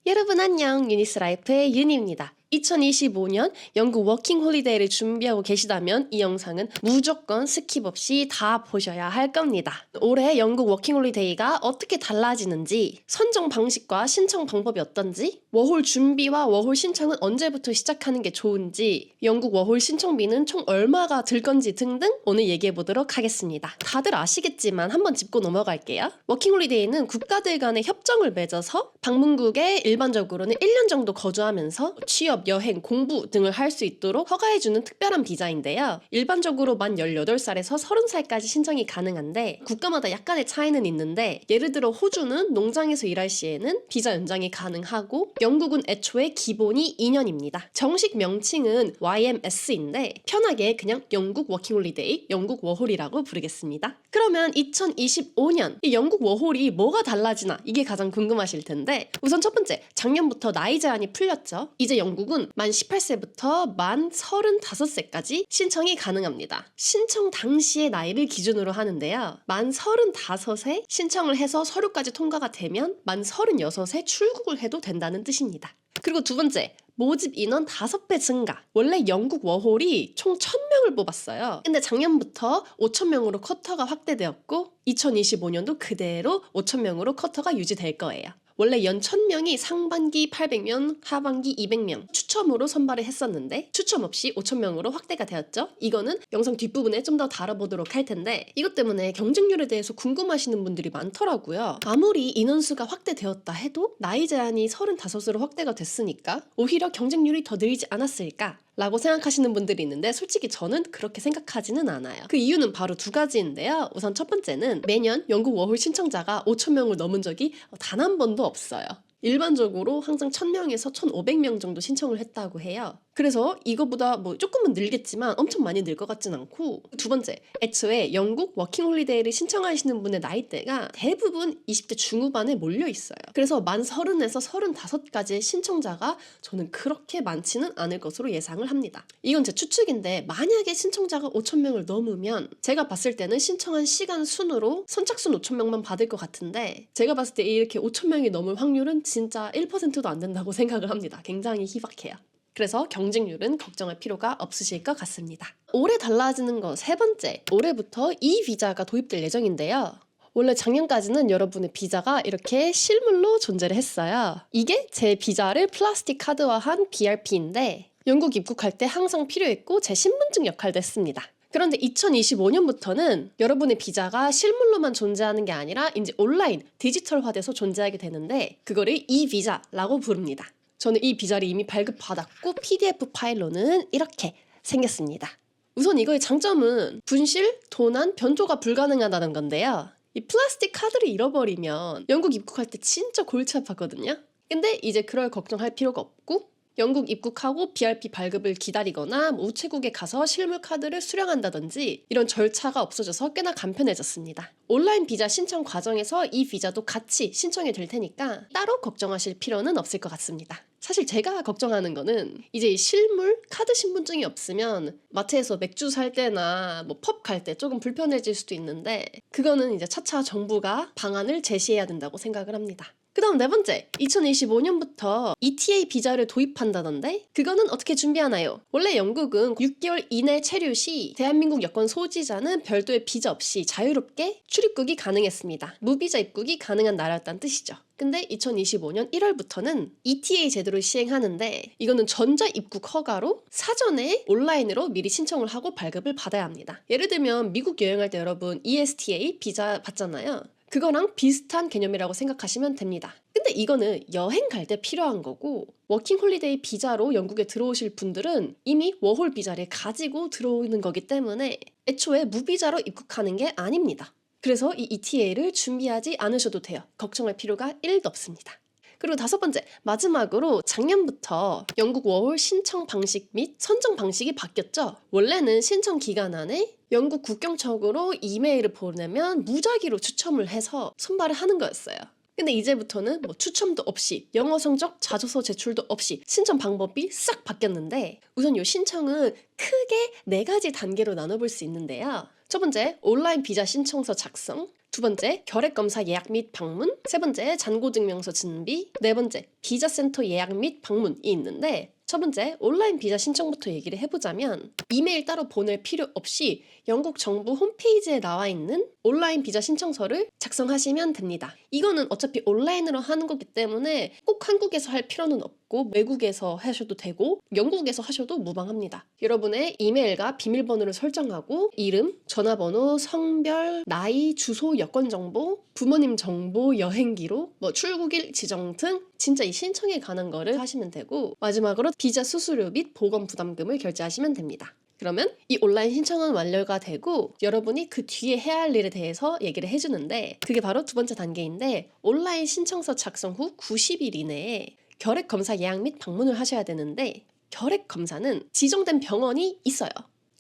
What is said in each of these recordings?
여러분 안녕, 유니스라이프의 윤희입니다. 2025년 영국 워킹 홀리데이를 준비하고 계시다면 이 영상은 무조건 스킵 없이 다 보셔야 할 겁니다. 올해 영국 워킹 홀리데이가 어떻게 달라지는지, 선정 방식과 신청 방법이 어떤지, 워홀 준비와 워홀 신청은 언제부터 시작하는 게 좋은지, 영국 워홀 신청비는 총 얼마가 들 건지 등등 오늘 얘기해 보도록 하겠습니다. 다들 아시겠지만 한번 짚고 넘어갈게요. 워킹 홀리데이는 국가들 간의 협정을 맺어서 방문국에 일반적으로는 1년 정도 거주하면서 취업, 여행, 공부 등을 할 수 있도록 허가해주는 특별한 비자인데요. 일반적으로 만 18살에서 30살까지 신청이 가능한데 국가마다 약간의 차이는 있는데, 예를 들어 호주는 농장에서 일할 시에는 비자 연장이 가능하고 영국은 애초에 기본이 2년입니다. 정식 명칭은 YMS인데 편하게 그냥 영국 워킹홀리데이, 영국 워홀이라고 부르겠습니다. 그러면 2025년 이 영국 워홀이 뭐가 달라지나, 이게 가장 궁금하실 텐데, 우선 첫 번째, 작년부터 나이 제한이 풀렸죠. 이제 영국은 만 18세부터 만 35세까지 신청이 가능합니다. 신청 당시의 나이를 기준으로 하는데요. 만 35세 신청을 해서 서류까지 통과가 되면 만 36세 출국을 해도 된다는 뜻입니다. 그리고 두 번째, 모집 인원 5배 증가. 원래 영국 워홀이 총 1000명을 뽑았어요. 근데 작년부터 5000명으로 쿼터가 확대되었고 2025년도 그대로 5000명으로 쿼터가 유지될 거예요. 원래 연 1000명이 상반기 800명, 하반기 200명 추첨으로 선발을 했었는데 추첨 없이 5000명으로 확대가 되었죠. 이거는 영상 뒷부분에 좀 더 다뤄보도록 할 텐데, 이것 때문에 경쟁률에 대해서 궁금하시는 분들이 많더라고요. 아무리 인원수가 확대되었다 해도 나이 제한이 35으로 확대가 됐으니까 오히려 경쟁률이 더 늘지 않았을까? 라고 생각하시는 분들이 있는데, 솔직히 저는 그렇게 생각하지는 않아요. 그 이유는 바로 두 가지인데요. 우선 첫 번째는 매년 영국 워홀 신청자가 5000명을 넘은 적이 단 한 번도 없어요. 일반적으로 항상 1000명에서 1500명 정도 신청을 했다고 해요. 그래서 이거보다 조금은 늘겠지만 엄청 많이 늘 것 같진 않고, 두 번째, 애초에 영국 워킹 홀리데이를 신청하시는 분의 나이대가 대부분 20대 중후반에 몰려 있어요. 그래서 만 30에서 35까지의 신청자가 저는 그렇게 많지는 않을 것으로 예상을 합니다. 이건 제 추측인데, 만약에 신청자가 5000명을 넘으면 제가 봤을 때는 신청한 시간 순으로 선착순 5000명만 받을 것 같은데, 제가 봤을 때 이렇게 5000명이 넘을 확률은 진짜 1%도 안 된다고 생각을 합니다. 굉장히 희박해요. 그래서 경쟁률은 걱정할 필요가 없으실 것 같습니다. 올해 달라지는 거 세 번째, 올해부터 이 비자가 도입될 예정인데요. 원래 작년까지는 여러분의 비자가 이렇게 실물로 존재를 했어요. 이게 제 비자를 플라스틱 카드화한 BRP인데 영국 입국할 때 항상 필요했고 제 신분증 역할도 했습니다. 그런데 2025년부터는 여러분의 비자가 실물로만 존재하는 게 아니라 이제 온라인, 디지털화돼서 존재하게 되는데, 그거를 이비자라고 부릅니다. 저는 이 비자를 이미 발급받았고 PDF 파일로는 이렇게 생겼습니다. 우선 이거의 장점은 분실, 도난, 변조가 불가능하다는 건데요. 이 플라스틱 카드를 잃어버리면 영국 입국할 때 진짜 골치 아팠거든요. 근데 이제 그럴 걱정할 필요가 없고, 영국 입국하고 BRP 발급을 기다리거나 우체국에 가서 실물 카드를 수령한다든지 이런 절차가 없어져서 꽤나 간편해졌습니다. 온라인 비자 신청 과정에서 이 비자도 같이 신청이 될 테니까 따로 걱정하실 필요는 없을 것 같습니다. 사실 제가 걱정하는 거는 이제 이 실물 카드 신분증이 없으면 마트에서 맥주 살 때나 펍 갈 때 조금 불편해질 수도 있는데, 그거는 이제 차차 정부가 방안을 제시해야 된다고 생각을 합니다. 그 다음 네 번째, 2025년부터 ETA 비자를 도입한다던데, 그거는 어떻게 준비하나요? 원래 영국은 6개월 이내 체류 시 대한민국 여권 소지자는 별도의 비자 없이 자유롭게 출입국이 가능했습니다. 무비자 입국이 가능한 나라였다는 뜻이죠. 근데 2025년 1월부터는 ETA 제도를 시행하는데, 이거는 전자 입국 허가로 사전에 온라인으로 미리 신청을 하고 발급을 받아야 합니다. 예를 들면 미국 여행할 때 여러분 ESTA 비자 받잖아요. 그거랑 비슷한 개념이라고 생각하시면 됩니다. 근데 이거는 여행 갈 때 필요한 거고, 워킹 홀리데이 비자로 영국에 들어오실 분들은 이미 워홀 비자를 가지고 들어오는 거기 때문에 애초에 무비자로 입국하는 게 아닙니다. 그래서 이 ETA를 준비하지 않으셔도 돼요. 걱정할 필요가 1도 없습니다. 그리고 다섯 번째, 마지막으로 작년부터 영국 워홀 신청 방식 및 선정 방식이 바뀌었죠. 원래는 신청 기간 안에 영국 국경청으로 이메일을 보내면 무작위로 추첨을 해서 선발을 하는 거였어요. 근데 이제부터는 추첨도 없이, 영어 성적, 자소서 제출도 없이 신청 방법이 싹 바뀌었는데, 우선 이 신청은 크게 4가지 단계로 나눠볼 수 있는데요. 첫 번째, 온라인 비자 신청서 작성. 두 번째, 결핵검사 예약 및 방문. 세 번째, 잔고증명서 준비. 네 번째, 비자센터 예약 및 방문이 있는데, 첫 번째, 온라인 비자 신청부터 얘기를 해보자면 이메일 따로 보낼 필요 없이 영국 정부 홈페이지에 나와 있는 온라인 비자 신청서를 작성하시면 됩니다. 이거는 어차피 온라인으로 하는 거기 때문에 꼭 한국에서 할 필요는 없고 외국에서 하셔도 되고 영국에서 하셔도 무방합니다. 여러분의 이메일과 비밀번호를 설정하고 이름, 전화번호, 성별, 나이, 주소, 여권 정보, 부모님 정보, 여행 기록, 출국일 지정 등 진짜 이 신청에 관한 거를 하시면 되고 마지막으로 비자 수수료 및 보건 부담금을 결제하시면 됩니다. 그러면 이 온라인 신청은 완료가 되고 여러분이 그 뒤에 해야 할 일에 대해서 얘기를 해주는데 그게 바로 두 번째 단계인데 온라인 신청서 작성 후 90일 이내에 결핵검사 예약 및 방문을 하셔야 되는데 결핵검사는 지정된 병원이 있어요.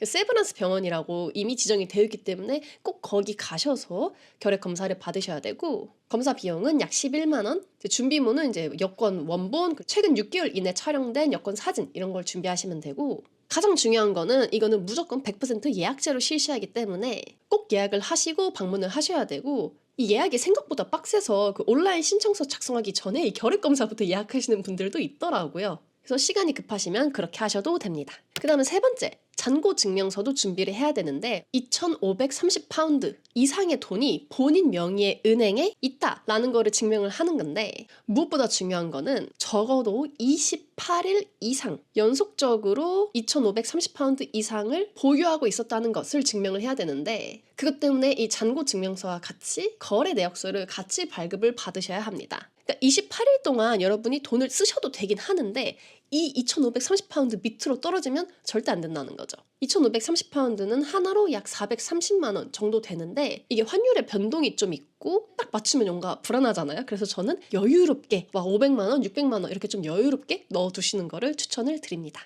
세브란스 병원이라고 이미 지정이 되어 있기 때문에 꼭 거기 가셔서 결핵검사를 받으셔야 되고 검사 비용은 약 11만 원. 준비물은 이제 여권 원본, 최근 6개월 이내 촬영된 여권 사진 이런 걸 준비하시면 되고 가장 중요한 거는 이거는 무조건 100% 예약제로 실시하기 때문에 꼭 예약을 하시고 방문을 하셔야 되고 이 예약이 생각보다 빡세서 그 온라인 신청서 작성하기 전에 이 결핵검사부터 예약하시는 분들도 있더라고요. 그래서 시간이 급하시면 그렇게 하셔도 됩니다. 그 다음에 세 번째, 잔고증명서도 준비를 해야 되는데 2,530파운드 이상의 돈이 본인 명의의 은행에 있다라는 거를 증명을 하는 건데 무엇보다 중요한 거는 적어도 28일 이상 연속적으로 2,530파운드 이상을 보유하고 있었다는 것을 증명을 해야 되는데 그것 때문에 이 잔고증명서와 같이 거래 내역서를 같이 발급을 받으셔야 합니다. 그러니까 28일 동안 여러분이 돈을 쓰셔도 되긴 하는데 이 2,530파운드 밑으로 떨어지면 절대 안 된다는 거죠. 2,530파운드는 하나로 약 430만 원 정도 되는데 이게 환율의 변동이 좀 있고 딱 맞추면 뭔가 불안하잖아요. 그래서 저는 여유롭게 500만 원, 600만 원 이렇게 좀 여유롭게 넣어두시는 거를 추천을 드립니다.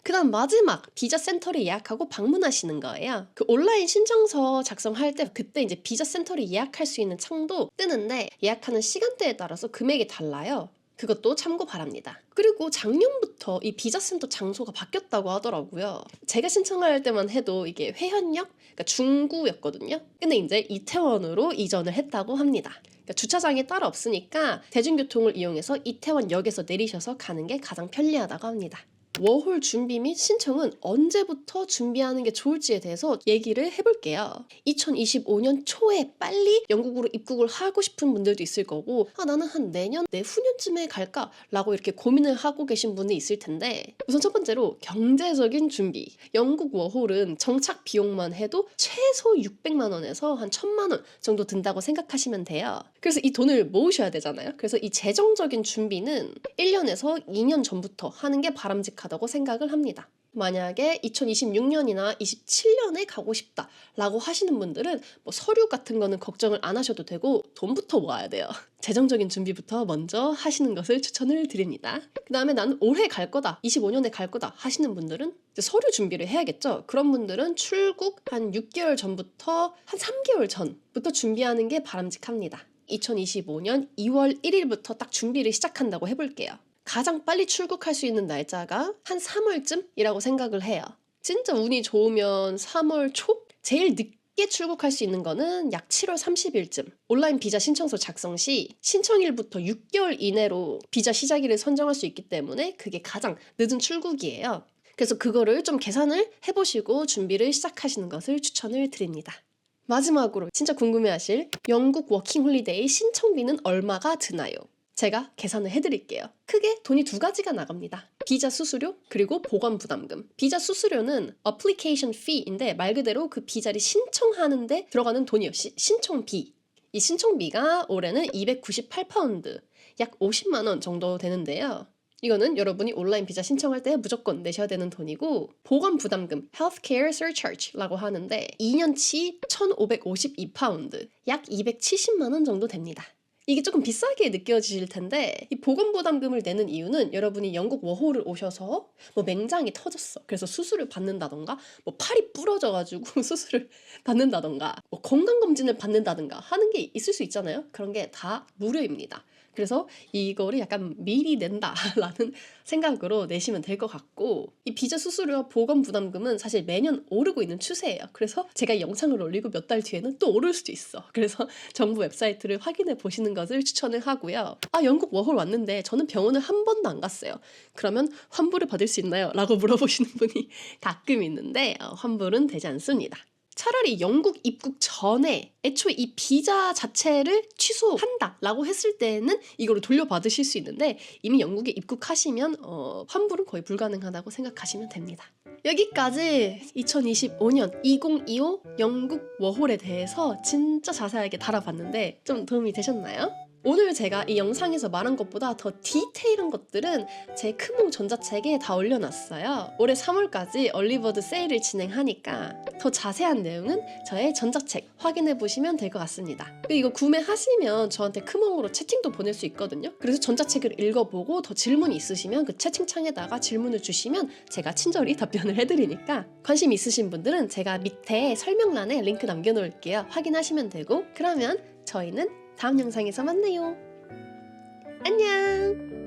그 다음 마지막 비자 센터를 예약하고 방문하시는 거예요. 그 온라인 신청서 작성할 때 그때 이제 비자 센터를 예약할 수 있는 창도 뜨는데 예약하는 시간대에 따라서 금액이 달라요. 그것도 참고 바랍니다. 그리고 작년부터 이 비자센터 장소가 바뀌었다고 하더라고요. 제가 신청할 때만 해도 이게 회현역, 그러니까 중구였거든요. 근데 이제 이태원으로 이전을 했다고 합니다. 그러니까 주차장이 따로 없으니까 대중교통을 이용해서 이태원역에서 내리셔서 가는 게 가장 편리하다고 합니다. 워홀 준비 및 신청은 언제부터 준비하는 게 좋을지에 대해서 얘기를 해볼게요. 2025년 초에 빨리 영국으로 입국을 하고 싶은 분들도 있을 거고 나는 한 내년, 내후년쯤에 갈까? 라고 이렇게 고민을 하고 계신 분이 있을 텐데 우선 첫 번째로 경제적인 준비. 영국 워홀은 정착 비용만 해도 최소 600만 원에서 한 1,000만 원 정도 든다고 생각하시면 돼요. 그래서 이 돈을 모으셔야 되잖아요. 그래서 이 재정적인 준비는 1년에서 2년 전부터 하는 게 바람직하다고 생각을 합니다. 만약에 2026년이나 27년에 가고 싶다라고 하시는 분들은 서류 같은 거는 걱정을 안 하셔도 되고 돈부터 모아야 돼요. 재정적인 준비부터 먼저 하시는 것을 추천을 드립니다. 그 다음에 나는 올해 갈 거다, 25년에 갈 거다 하시는 분들은 이제 서류 준비를 해야겠죠. 그런 분들은 출국 한 6개월 전부터 한 3개월 전부터 준비하는 게 바람직합니다. 2025년 2월 1일부터 딱 준비를 시작한다고 해볼게요. 가장 빨리 출국할 수 있는 날짜가 한 3월쯤이라고 생각을 해요. 진짜 운이 좋으면 3월 초? 제일 늦게 출국할 수 있는 거는 약 7월 30일쯤. 온라인 비자 신청서 작성 시 신청일부터 6개월 이내로 비자 시작일을 선정할 수 있기 때문에 그게 가장 늦은 출국이에요. 그래서 그거를 좀 계산을 해보시고 준비를 시작하시는 것을 추천을 드립니다. 마지막으로 진짜 궁금해하실 영국 워킹홀리데이 신청비는 얼마가 드나요? 제가 계산을 해드릴게요. 크게 돈이 두 가지가 나갑니다. 비자 수수료 그리고 보관 부담금. 비자 수수료는 application fee인데 말 그대로 그 비자를 신청하는데 들어가는 돈이요. 신청비. 이 신청비가 올해는 298파운드, 약 50만 원 정도 되는데요. 이거는 여러분이 온라인 비자 신청할 때 무조건 내셔야 되는 돈이고 보관 부담금, healthcare surcharge라고 하는데 2년치 1,552파운드, 약 270만 원 정도 됩니다. 이게 조금 비싸게 느껴지실 텐데 이 보건 부담금을 내는 이유는 여러분이 영국 워홀을 오셔서 맹장이 터졌어. 그래서 수술을 받는다던가 팔이 부러져가지고 수술을 받는다던가 건강검진을 받는다던가 하는 게 있을 수 있잖아요. 그런 게 다 무료입니다. 그래서 이거를 약간 미리 낸다라는 생각으로 내시면 될 것 같고, 이 비자 수수료와 보건 부담금은 사실 매년 오르고 있는 추세예요. 그래서 제가 이 영상을 올리고 몇 달 뒤에는 또 오를 수도 있어. 그래서 정부 웹사이트를 확인해 보시는 것을 추천을 하고요. 아, 영국 워홀 왔는데 저는 병원을 한 번도 안 갔어요. 그러면 환불을 받을 수 있나요? 라고 물어보시는 분이 가끔 있는데 환불은 되지 않습니다. 차라리 영국 입국 전에 애초에 이 비자 자체를 취소한다라고 했을 때는 이거를 돌려받으실 수 있는데, 이미 영국에 입국하시면 환불은 거의 불가능하다고 생각하시면 됩니다. 여기까지 2025년 2025 영국 워홀에 대해서 진짜 자세하게 다뤄봤는데 좀 도움이 되셨나요? 오늘 제가 이 영상에서 말한 것보다 더 디테일한 것들은 제 큰몽 전자책에 다 올려놨어요. 올해 3월까지 얼리버드 세일을 진행하니까 더 자세한 내용은 저의 전자책 확인해 보시면 될 것 같습니다. 이거 구매하시면 저한테 큰몽으로 채팅도 보낼 수 있거든요. 그래서 전자책을 읽어보고 더 질문이 있으시면 그 채팅창에다가 질문을 주시면 제가 친절히 답변을 해드리니까, 관심 있으신 분들은 제가 밑에 설명란에 링크 남겨놓을게요. 확인하시면 되고, 그러면 저희는 다음 영상에서 만나요. 안녕!